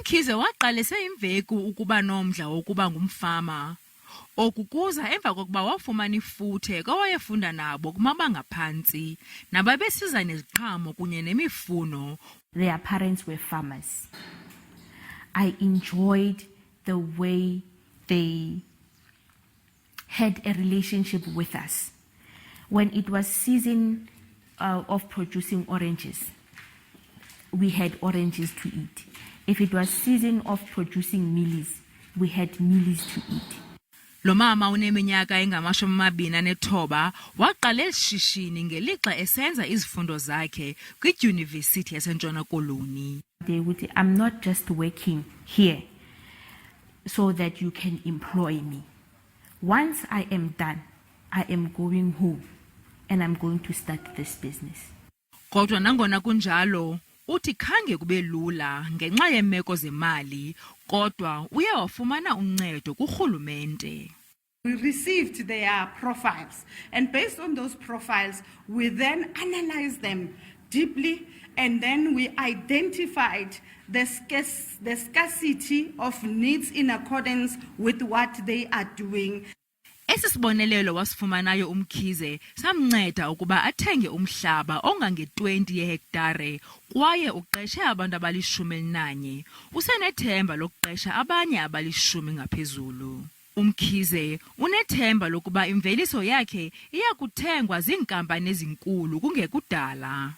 Umkhize waqalise imveku ukuba nomdla wokuba ngumfama. Okukuza emva kokuba wafumana ifuthe kwawayefunda nabo kumabanga phantsi nababesiza neziqhamo kunye nemifuno. Their parents were farmers. I enjoyed the way they had a relationship with us. When it was season of producing oranges, we had oranges to eat. If it was season of producing mealies, we had mealies to eat. Lo mama uneminyaka engama-29 waqala elishishini ngelixa esenza izifundo zakhe kwidyunivesithi yaseNtshona Koloni. They would say, I'm not just working here so that you can employ me. Once I am done, I am going home and I'm going to start this business. Kodwa nangona kunjalo, uthi khange kube lula ngenxa yeemeko zemali, kodwa uye wafumana uncedo kurhulumente. We received their profiles, and based on those profiles, we then analyzed them deeply, and then we identified the scarcity of needs in accordance with what they are doing. Esi sibonelelo wasifumanayo Umkhize samnceda ukuba athenge umhlaba ongange-20 yehektare kwaye uqeshe abantu abali-11. Usenethemba lokuqesha abanye abali-10 ngaphezulu. Umkhize unethemba lokuba imveliso yakhe iya kuthengwa ziinkampani ezinkulu kungekudala.